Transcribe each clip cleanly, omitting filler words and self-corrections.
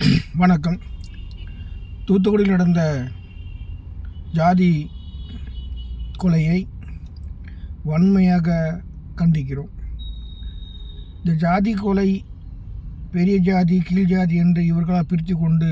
வணக்கம். தூத்துக்குடியில் நடந்த ஜாதி கொலையை வன்மையாக கண்டிக்கிறோம். இந்த ஜாதி கொலை பெரிய ஜாதி கீழ் ஜாதி என்று இவர்களால் பிரித்து கொண்டு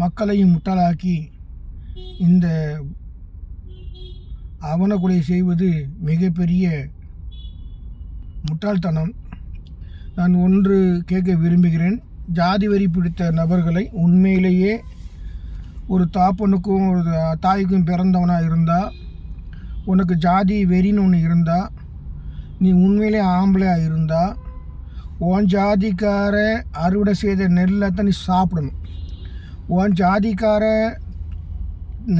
மக்களையும் முட்டாளாக்கி இந்த அவன கொலை செய்வது மிகப்பெரிய முட்டாள்தனம். நான் ஒன்று கேட்க விரும்புகிறேன். ஜாதி வரி பிடித்த நபர்களை உண்மையிலேயே ஒரு தாப்பனுக்கும் ஒரு தாய்க்கும் பிறந்தவனாக இருந்தால், உனக்கு ஜாதி வெறின்னு ஒன்று இருந்தால், நீ உண்மையிலே ஆம்பளையாக இருந்தால், உன் ஜாதிக்கார அறுவடை செய்த நெல்லை தான் நீ சாப்பிடணும். உன் ஜாதிக்கார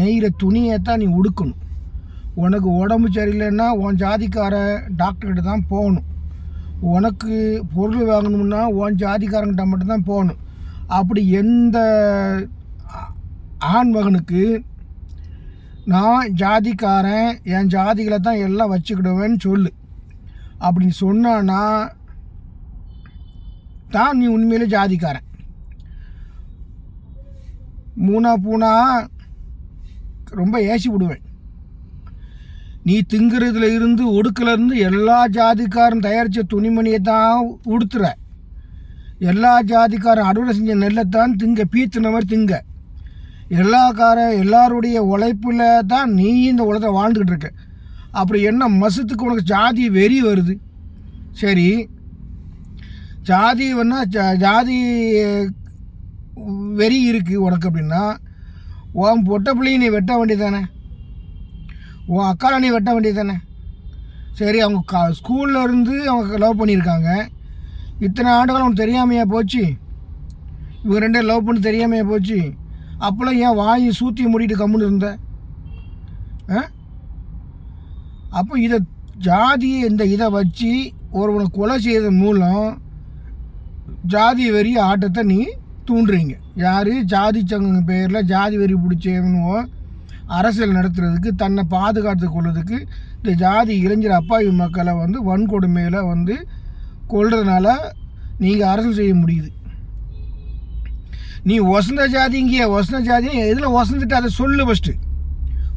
நெய்கிற துணியை தான் நீ உடுக்கணும். உனக்கு உடம்பு சரியில்லைன்னா உன் ஜாதிக்கார டாக்டர்கிட்ட தான் போகணும். உனக்கு பொருள் வாங்கணும்னா உன் ஜாதிக்காரங்கிட்ட மட்டும்தான் போகணும். அப்படி எந்த ஆண் மகனுக்கு நான் ஜாதிக்காரன், என் ஜாதிகளை தான் எல்லாம் வச்சுக்கிடுவேன்னு சொல்லு அப்படின்னு சொன்னான்னா தான் நீ உண்மையிலே ஜாதிக்காரன். பூனா ரொம்ப ஏசி விடுவேன். நீ திங்கிறதுல இருந்து ஒடுக்கிலேருந்து எல்லா ஜாதிக்காரன் தயாரித்த துணிமணியை தான் உடுத்துற. எல்லா ஜாதிக்காரன் அறுவடை செஞ்ச நெல்லைத்தான் திங்க, பீத்துன மாதிரி திங்க. எல்லாருடைய உழைப்பில் தான் நீ இந்த உலகத்தை வாழ்ந்துக்கிட்டு இருக்க. அப்படி என்ன மசத்துக்கு உனக்கு ஜாதி வெறி வருது? சரி, ஜாதி வேணா ஜாதி வெறி இருக்குது உனக்கு அப்படின்னா, உன் பொட்டை பிள்ளையை நீ வெட்ட வேண்டியதானே? உன் அக்காவை நீ வெட்ட வேண்டியது தானே? சரி, அவங்க ஸ்கூலில் இருந்து அவங்க லவ் பண்ணியிருக்காங்க. இத்தனை ஆண்டுகள் அவனுக்கு தெரியாமையா போச்சு? இவங்க ரெண்டே லவ் பண்ணி தெரியாமையா போச்சு? அப்போல்லாம் ஏன் வாங்கி சூற்றி மூடிட்டு கம்முன்னு இருந்த? அப்போ இதை ஜாதியை இதை வச்சு ஒருவனை கொலை செய்வதன் மூலம் ஜாதி வெறி ஆட்டத்தை நீ தூண்டுறீங்க. யார்? ஜாதி சங்க பேரில் ஜாதி வெறி பிடிச்சவனுவோ அரசியல் நடத்துறதுக்கு, தன்னை பாதுகாத்து கொள்வதுக்கு இந்த ஜாதி இளைஞர் அப்பாவி மக்களை வன்கொடுமையில் கொள்றதுனால நீங்கள் அரசியல் செய்ய முடியுது. நீ வசந்த ஜாதிங்கிய வசந்த ஜாதி எதில் வசந்துட்டு அதை சொல்லு ஃபஸ்ட்டு.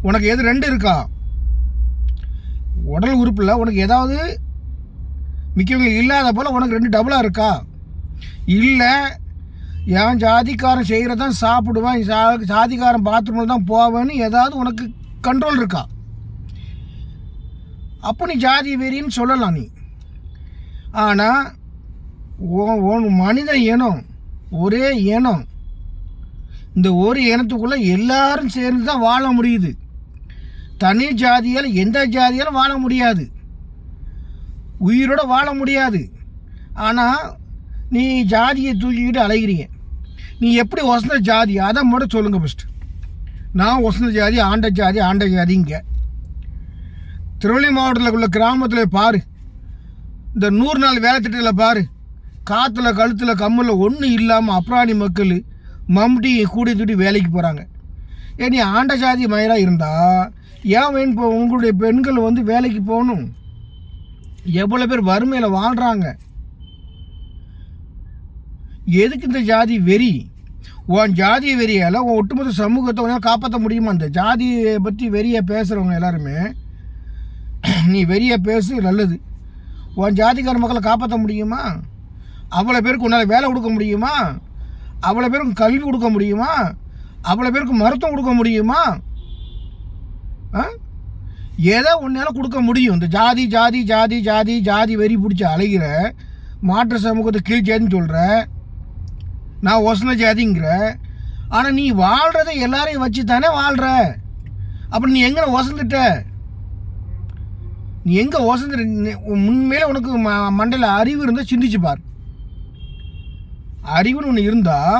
உனக்கு எது ரெண்டு இருக்கா? உடல் உறுப்பில் உனக்கு ஏதாவது மிக்கவங்க இல்லாத போல் உனக்கு ரெண்டு டபுளாக இருக்கா? இல்லை, என் ஜாதிக்காரன் செய்கிறதான் சாப்பிடுவேன், ஜாதிக்காரன் பாத்ரூமில் தான் போவேன்னு ஏதாவது உனக்கு கண்ட்ரோல் இருக்கா? அப்போ நீ ஜாதி வெறின்னு சொல்லலாம் நீ. ஆனால் மனித இனம் ஒரே இனம். இந்த ஒரு இனத்துக்குள்ளே எல்லாரும் சேர்ந்து தான் வாழ முடியுது. தனி ஜாதியால் எந்த ஜாதியாலும் வாழ முடியாது, உயிரோடு வாழ முடியாது. ஆனால் நீ ஜாதியை தூக்கிக்கிட்டு அலைகிறீங்க. நீ எப்படி வசந்த ஜாதி அதை மட்டும் சொல்லுங்கள் ஃபஸ்ட்டு. நான் வசந்த ஜாதி, ஆண்ட ஜாதிங்க. திருவள்ளூர் மாவட்டத்தில் உள்ள கிராமத்தில் பாரு, இந்த 100 நாள் வேலை திட்டத்தில் பாரு, காற்றுல கழுத்தில் கம்மில் ஒன்றும் இல்லாமல் அப்ராணி மக்கள் மம்டி கூடி தூட்டி வேலைக்கு போகிறாங்க. ஏன் நீ ஆண்ட ஜாதி மயிராக இருந்தால் ஏன் இப்போ உங்களுடைய பெண்கள் வேலைக்கு போகணும்? எவ்வளோ பேர் வறுமையில் வாழ்கிறாங்க. எதுக்கு இந்த ஜாதி வெறி? உன் ஜாதி வெறியால் உன் ஒட்டுமொத்த சமூகத்தை உன்னால் காப்பாற்ற முடியுமா? அந்த ஜாதியை பற்றி வெறியை பேசுகிறவங்க எல்லாருமே, நீ வெறியை பேசு, நல்லது. உன் ஜாதிக்கார மக்களை காப்பாற்ற முடியுமா? அவ்வளோ பேருக்கு உன்னால் வேலை கொடுக்க முடியுமா? அவ்வளோ பேருக்கு கல்வி கொடுக்க முடியுமா? அவ்வளோ பேருக்கு மருத்துவம் கொடுக்க முடியுமா? ஏதோ உன்னால் கொடுக்க முடியும். இந்த ஜாதி ஜாதி ஜாதி ஜாதி ஜாதி வெறி பிடிச்சி அலைகிற மாற்று சமூகத்தை கீழ் ஜாதின்னு சொல்கிற, நான் வசந்த ஜாதிங்கிற. ஆனால் நீ வாழ்கிறத எல்லாரையும் வச்சு தானே வாழ்கிற. அப்புறம் நீ எங்கே வசந்துட்ட? நீ எங்கே வசந்துட்ட? உண்மையிலே உனக்கு மண்டையில் அறிவு இருந்தால் சிந்திச்சு பார். அறிவுன்னு ஒன்று இருந்தால்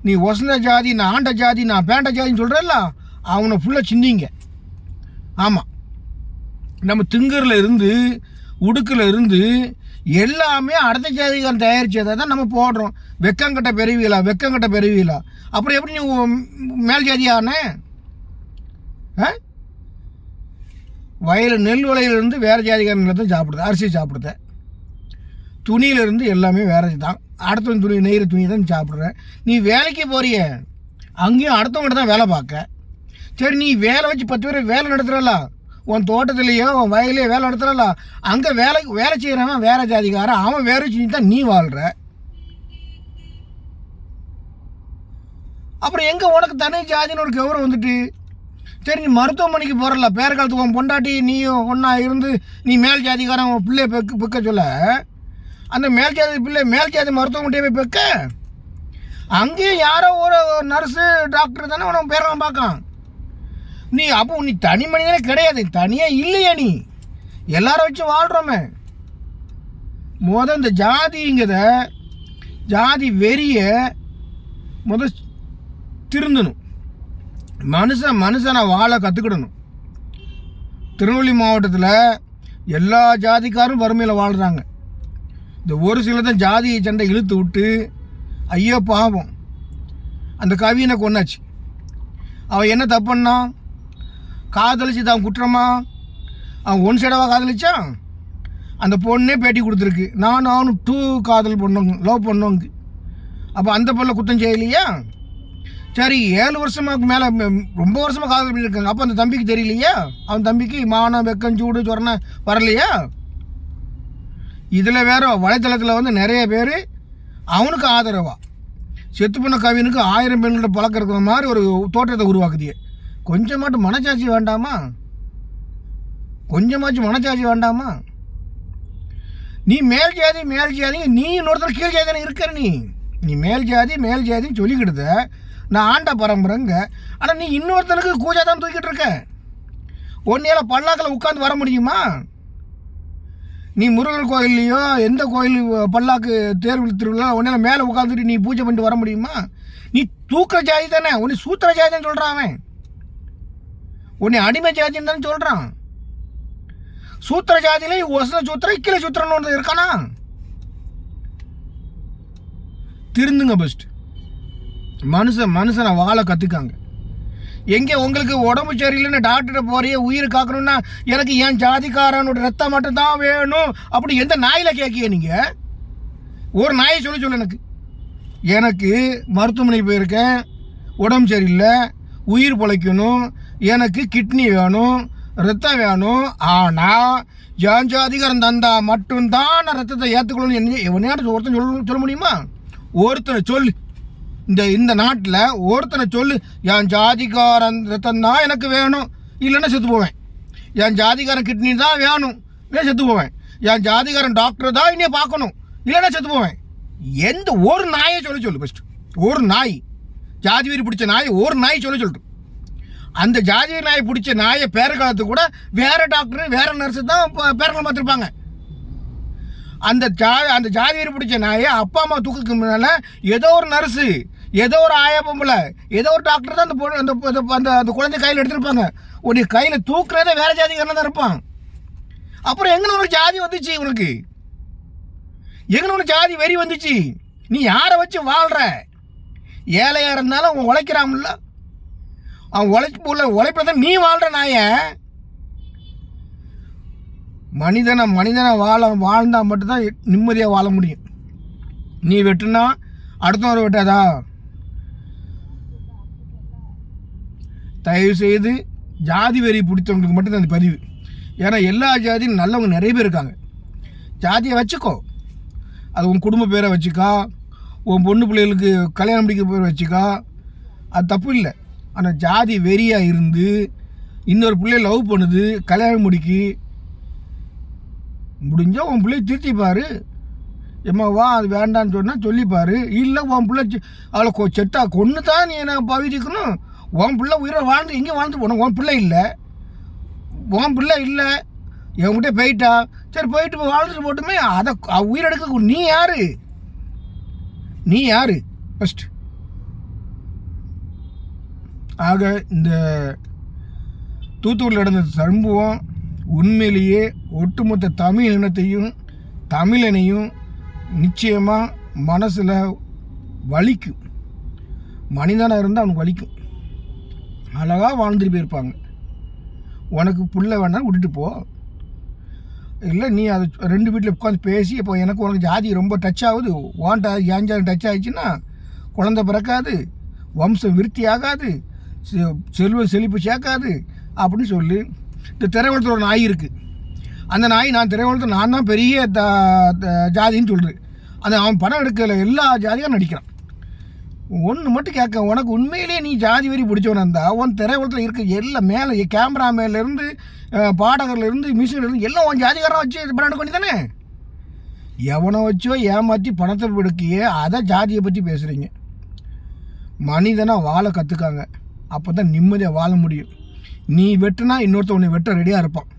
நீ வசந்த ஜாதி, நான் ஆண்ட ஜாதி, நான் பேண்ட ஜாதின்னு சொல்கிறல்ல, அவனை ஃபுல்லாக சிந்திங்க. ஆமாம், நம்ம திங்கரில் இருந்து உடுக்கில் இருந்து எல்லாமே அடுத்த ஜாதிகாரன் தயாரித்ததை தான் நம்ம போடுறோம். வெக்கங்கட்ட பெருவீலா. அப்புறம் எப்படி நீ மேல் ஜாதியானே? நெல் விளையிலிருந்து வேறு ஜாதிகாரன் தான் சாப்பிடுது, அரிசி சாப்பிடுத. துணியிலேருந்து எல்லாமே வேறு தான். அடுத்தவன் துணி நெய்கிற துணி தான் சாப்பிட்ற. நீ வேலைக்கு போறிய, அங்கேயும் அடுத்தவங்கள்ட்ட தான் வேலை பார்க்க. சரி, நீ வேலை வச்சு 10 பேர் வேலை நடத்துகிறல்ல, உன் தோட்டத்துலேயோ உன் வயலையோ வேலை நடத்துகிறல்ல, அங்கே வேலை செய்கிறவன் வேறு ஜாதிக்காரன், அவன் வேறு செஞ்சு தான் நீ வாழ்கிற. அப்புறம் எங்கே உனக்கு தனி ஜாதின்னு ஒரு கௌரவம் வந்துட்டு? சரி, நீ மருத்துவமனைக்கு போகிறல்ல, பேர காலத்துக்கு உன் பொண்டாட்டி நீயும் ஒன்றா இருந்து நீ மேல் ஜாதிக்காரன் உன் பிள்ளைய பெக்க சொல்ல, அந்த மேல் ஜாதி மருத்துவமனையை போய் பெக்க, அங்கேயும் யாரோ ஒரு நர்ஸு டாக்டர் தானே உனக்கு பேரெல்லாம் பார்க்கலாம். நீ அப்போ நீ தனி மனிதனே கிடையாது, தனியாக இல்லையா? நீ எல்லாரும் வச்சு வாழ்கிறோமே. இந்த ஜாதிங்கிறத ஜாதி வெறிய திருந்தணும். மனுஷனை வாழ கற்றுக்கிடணும். திருநெல்வேலி மாவட்டத்தில் எல்லா ஜாதிக்காரும் வறுமையில் வாழ்கிறாங்க. இந்த ஒரு சில தான் ஜாதி சண்டை இழுத்து விட்டு, ஐயோ பாவம் அந்த கவியனை கொண்டாச்சு. அவன் என்ன தப்புன்னா, காதலிச்சு தான் குற்றமா? அவன் ஒன் சைடாக காதலிச்சான். அந்த பொண்ணே பேட்டி கொடுத்துருக்கு, அவனும் 2 காதல் பண்ணவங்க, லவ் பண்ணவங்க. அப்போ அந்த பொண்ணை குற்றம் செய்யலையா? சரி, 7 வருஷமாக்கு மேலே ரொம்ப வருஷமாக காதல் பண்ணியிருக்காங்க. அப்போ அந்த தம்பிக்கு தெரியலையா? அவன் தம்பிக்கு மானம் வெக்கம் சூடு சொரணை வரலையா? இதில் வேற வலைத்தளத்தில் நிறைய பேர் அவனுக்கு ஆதரவா செத்து போன கவினுக்கு 1000 பெண்களோட பழக்கம் இருக்கிற மாதிரி ஒரு தோற்றத்தை உருவாக்குதியே. கொஞ்சமாச்சும் மனச்சாட்சி வேண்டாமா? கொஞ்சமாச்சும் மனச்சாட்சி வேண்டாமா? நீ மேல் ஜாதி நீ இன்னொருத்தர் கீழ் ஜாதி இருக்கிற. நீ மேல் ஜாதின்னு சொல்லிக்கிடுத. நான் ஆண்ட பரம்பரைங்க. ஆனால் நீ இன்னொருத்தனுக்கு கூஜா தான் தூக்கிட்டு இருக்க. ஒன்னையால் பல்லாக்கில் உட்காந்து வர முடியுமா? நீ முருகர் கோயில்லையோ எந்த கோயில் பல்லாக்கு தேர்வு திருவிழா உன்னையால் மேலே உட்காந்துட்டு நீ பூஜை பண்ணிட்டு வர முடியுமா? நீ தூக்குற ஜாதி தானே. உன்னை சூத்திர ஜாதின்னு சொல்கிறான் அவன். உன்னை அடிமை ஜாதின்னு தானே சொல்கிறான். சூத்திர ஜாதியிலே ஒசன சூத்திரம் இக்கில சூத்திரன்னு ஒன்று இருக்கானா? திருந்துங்க பெஸ்ட். மனுஷனை வாழ கற்றுக்காங்க. எங்கே உங்களுக்கு உடம்பு சரியில்லைன்னு டாக்டரை போறிய, உயிர் காக்கணும்னா எனக்கு என் ஜாதிக்காரனோட ரத்தம் மட்டும்தான் வேணும் அப்படி எந்த நாயில் கேட்கிய? நீங்கள் ஒரு நாயை சொல்ல எனக்கு மருத்துவமனை போயிருக்கேன், உடம்பு சரியில்லை, உயிர் பிழைக்கணும், எனக்கு கிட்னி வேணும், ரத்தம் வேணும், ஆனால் என் ஜாதிகாரன் தந்தா மட்டும்தான் நான் ரத்தத்தை ஏற்றுக்கணும்னு எவனையாட்டு ஒருத்தன் சொல்ல முடியுமா? ஒருத்தனை சொல்லு. இந்த நாட்டில் ஒருத்தனை சொல்லு, என் ஜாதிகாரன் ரத்தம் தான் எனக்கு வேணும், இல்லைன்னா செத்து போவேன். என் ஜாதிகாரன் கிட்னி தான் வேணும், இல்லை செத்து போவேன். என் ஜாதிகாரன் டாக்டர் தான் இன்னே பார்க்கணும், இல்லைன்னா செத்து போவேன். எந்த ஒரு நாயை சொல்லு ஃபஸ்ட்டு. ஒரு நாய், ஜாதி வெறி பிடிச்ச நாய், ஒரு நாய் சொல்லிட்டு அந்த ஜாதி நாயை பிடிச்ச நாயை பேர காலத்துக்கு கூட வேறு டாக்டரு வேறு நர்ஸு தான் பேரங்களை பார்த்துருப்பாங்க. அந்த ஜாதி வெறி பிடிச்ச நாயை அப்பா அம்மா தூக்குக்கு முன்னால் ஏதோ ஒரு நர்ஸு, ஏதோ ஒரு ஆயா பொம்பளை, ஏதோ ஒரு டாக்டர் தான் அந்த குழந்தை கையில் எடுத்துருப்பாங்க. உடைய கையில் தூக்குறதே வேறு ஜாதிக்காரன் தான் இருப்பான். அப்புறம் எங்கே உனக்கு ஜாதி வந்துச்சு? எங்கே உனக்கு ஜாதி வெறி வந்துச்சு? நீ யாரை வச்சு வாழ்கிற? ஏழையாக இருந்தாலும் அவன் உழைக்கிறான்ல, அவன் உழைப்பில் தான் நீ வாழ்கிற. நாய மனிதனை வாழ்ந்தால் மட்டும்தான் நிம்மதியாக வாழ முடியும். நீ வெட்டுனா அடுத்தவரை வெட்டாதா? தயவு செய்து ஜாதி வெறி பிடித்தவங்களுக்கு மட்டும்தான் அந்த பதிவு. ஏன்னா எல்லா ஜாதியும் நல்லவங்க நிறைய பேர் இருக்காங்க. ஜாதியை வச்சுக்கோ, அது உன் குடும்ப பேரை வச்சுக்கா, உன் பொண்ணு பிள்ளைகளுக்கு கல்யாணம் முடிக்கிற பேரை வச்சுக்கா, அது தப்பு இல்லை. ஆனால் ஜாதி வெறியாக இருந்து இன்னொரு பிள்ளைய லவ் பண்ணுது, கல்யாணம் முடிஞ்சால் உன் பிள்ளைய திருத்திப்பார். எம்மாவா அது வேண்டான்னு சொன்னால் சொல்லிப்பார். இல்லை உன் பிள்ளை அவளை செட்டா கொன்று தான் நீ என்ன பவிதிக்கணும். உன் பிள்ளை உயிரை வாழ்ந்து எங்கேயும் வாழ்ந்து போனோம். உன் பிள்ளை இல்லை என்கிட்ட போயிட்டா, சரி போயிட்டு வாழ்ந்துட்டு போட்டுமே. அதை உயிரெடுக்க நீ யாரு ஃபஸ்ட்? ஆக இந்த தூத்துக்குடியில் நடந்த சம்பவம் உண்மையிலேயே ஒட்டுமொத்த தமிழ் இனத்தையும் தமிழனையும் நிச்சயமாக மனசில் வலிக்கும். மனிதனாக இருந்தால் அவனுக்கு வலிக்கும். அழகாக வாழ்ந்துட்டு போயிருப்பாங்க. உனக்கு புள்ள வேணாலும் விட்டுட்டு போ. இல்லை நீ அது 2 வீட்டில் உட்காந்து பேசி இப்போ எனக்கு உனக்கு ஜாதி ரொம்ப டச் ஆகுது, வான்ட்ட ஏன் ஜாதி டச் ஆகிடுச்சுன்னா குழந்தை பிறக்காது, வம்சம் விருத்தி ஆகாது, செல்வ செழிப்பு சேர்க்காது அப்படின்னு சொல்லி. இந்த திரைவளத்தில் ஒரு நாய் இருக்குது. அந்த நாய் நான் திரைவளத்தில் நான் தான் பெரிய ஜாதின்னு சொல்கிறேன். அது அவன் படம் எடுக்கல, எல்லா ஜாதியும் நடிக்கிறான். ஒன்று மட்டும் கேட்க, உனக்கு உண்மையிலேயே நீ ஜாதி வரி பிடிச்சவனா இருந்தால் உன் திரைவளத்தில் இருக்க எல்லாம் மேலே கேமரா மேலேருந்து பாடகர்லேருந்து மியூசிக்லேருந்து எல்லாம் உன் ஜாதிகாரம் வச்சு இது பண்ண பண்ணி தானே. எவனை வச்சோ ஏமாற்றி பணத்தை எடுக்கியே அதை ஜாதியை பற்றி பேசுகிறீங்க. மனிதனாக வாழ கற்றுக்காங்க, அப்போ தான் நிம்மதியாக வாழ முடியும். நீ வெட்டுனா இன்னொருத்த உன்னை வெட்ட ரெடியாக இருப்பான்.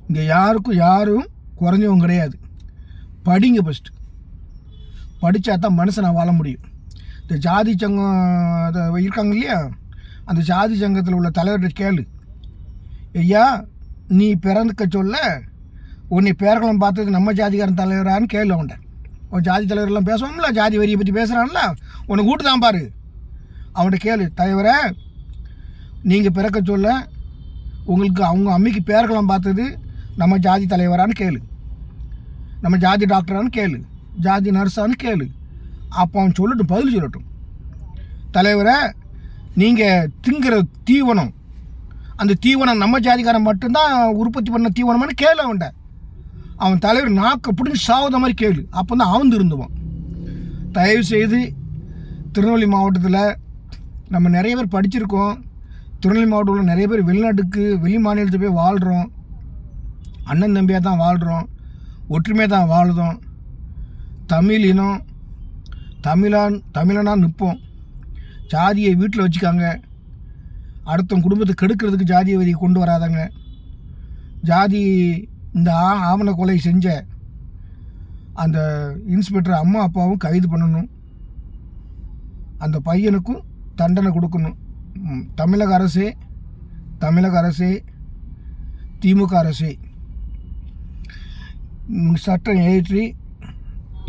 இங்கே யாரும் குறைஞ்சவங்க கிடையாது. படிங்க ஃபஸ்ட்டு, படித்தா தான் மனுஷனை வாழ முடியும். இந்த ஜாதி சங்கம் அதை இருக்காங்க இல்லையா, அந்த ஜாதி சங்கத்தில் உள்ள தலைவர்கிட்ட கேளு, ஐயா நீ பிறந்துக்க சொல்ல உன்னை பேரர்களும் பார்த்தது நம்ம ஜாதிகாரன் தலைவரான்னு கேளு. அவன்கிட்ட உன் ஜாதி தலைவரெல்லாம் பேசுவோம்ல, ஜாதி வரியை பற்றி பேசுகிறான்ல, உனக்கு கூட்டு தான் பாரு. அவன்கிட்ட கேளு, தலைவரை நீங்கள் பிறக்க சொல்ல உங்களுக்கு அவங்க அம்மிக்கு பேர்களாம் பார்த்தது நம்ம ஜாதி தலைவரான்னு கேளு, நம்ம ஜாதி டாக்டரான்னு கேளு, ஜாதி நர்ஸான்னு கேளு. அப்போ அவன் சொல்லட்டும், பதில் சொல்லட்டும். தலைவரை நீங்கள் திங்கிற தீவனம், அந்த தீவனம் நம்ம ஜாதிக்காரன் மட்டும்தான் உற்பத்தி பண்ண தீவனமானு கேளு அவன்கிட்ட. அவன் தலைவர் நாக்க பிடிச்சி சாவத மாதிரி கேளு, அப்போ தான் அவன் திருந்துவான். தயவுசெய்து திருநெல்வேலி மாவட்டத்தில் நம்ம நிறைய பேர் படிச்சிருக்கோம். திருநெல்வேலி மாவட்டத்தில் நிறைய பேர் வெளிநாட்டுக்கு வெளி மாநிலத்துக்கு போய் வாழ்கிறோம். அண்ணன் தம்பியாக தான் வாழ்கிறோம், ஒற்றுமையாக தான் வாழுதோம். தமிழ் இனம் தமிழனாக நிற்போம். ஜாதியை வீட்டில் வச்சுக்காங்க. அடுத்த குடும்பத்தை கெடுக்கிறதுக்கு ஜாதியை வரி கொண்டு வராதாங்க. ஜாதி இந்த ஆவண கொலை செஞ்ச அந்த இன்ஸ்பெக்டர் அம்மா அப்பாவும் கைது பண்ணணும், அந்த பையனுக்கும் தண்டனை கொடுக்கணும். தமிழக அரசே திமுக அரசே சட்டம் ஏற்றி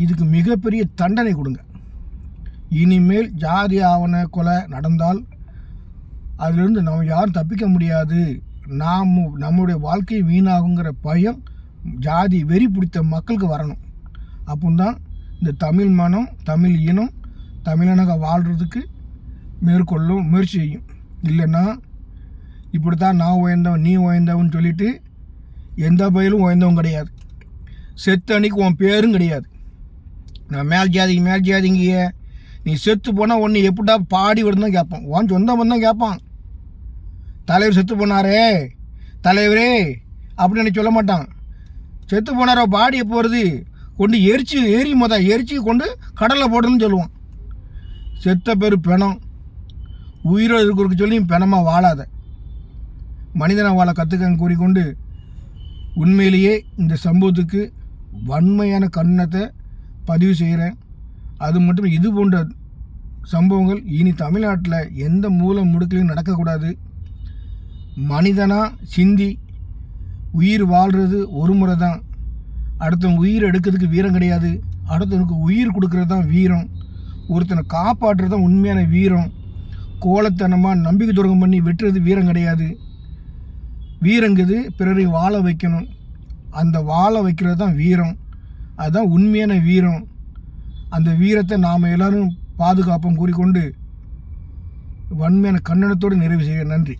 இதுக்கு மிகப்பெரிய தண்டனை கொடுங்க. இனிமேல் ஜாதி ஆவண கொலை நடந்தால் அதிலிருந்து நம்ம யாரும் தப்பிக்க முடியாது, நம்முடைய வாழ்க்கை வீணாகுங்கிற பயம் ஜாதி வெறி பிடித்த மக்களுக்கு வரணும். அப்போ தான் இந்த தமிழ் மனம் தமிழ் இனம் தமிழனாக வாழ்கிறதுக்கு மேற்கொள்ளும் முயற்சி செய்யும். இல்லைன்னா இப்படி தான் நான் உயர்ந்தவன் நீ உயர்ந்தவன் சொல்லிவிட்டு எந்த பயிலும் உயர்ந்தவன் கிடையாது. செத்து அன்னைக்கு உன் பேரும் கிடையாது. நான் மேல் ஜாதிங்க நீ செத்து போனால் ஒன்று எப்படா பாடி விடுன்னு தான் கேட்பான், உன் சொந்தம் தான் கேட்பான். தலைவர் செத்து போனாரே தலைவரே அப்படின்னு சொல்ல மாட்டான். செத்து போனாரோ பாடி எப்போ வருது கொண்டு எரிச்சு கொண்டு கடலில் போடுன்னு சொல்லுவான். செத்த பேர் பிணம், உயிரோடு இருக்கிறதுக்கு சொல்லி பிணமாக வாழாத, மனிதனை வாழ கற்றுக்கன்னு கூறிக்கொண்டு உண்மையிலேயே இந்த சம்பவத்துக்கு வன்மையான கண்டனத்தை பதிவு செய்கிறேன். அது மட்டும் இது போன்ற சம்பவங்கள் இனி தமிழ்நாட்டில் எந்த மூலை முடுக்கிலையும் நடக்கக்கூடாது. மனிதனாக சிந்தி உயிர் வாழ்கிறது ஒரு முறை தான். அடுத்தவங்க உயிர் எடுக்கிறதுக்கு வீரம் கிடையாது, அடுத்தவனுக்கு உயிர் கொடுக்கறது தான் வீரம். ஒருத்தனை காப்பாற்றுறது தான் உண்மையான வீரம். கோலத்தனமாக நம்பிக்கை துரோகம் பண்ணி வெட்டுறது வீரம் கிடையாது. வீரங்குது பிறரை வாழ வைக்கணும், அந்த வாழ வைக்கிறது தான் வீரம். அதுதான் உண்மையான வீரம். அந்த வீரத்தை நாம் எல்லோரும் பாதுகாப்போம் கூறிக்கொண்டு வன்மையான கண்டனத்தோடு நிறைவு செய்ய. நன்றி.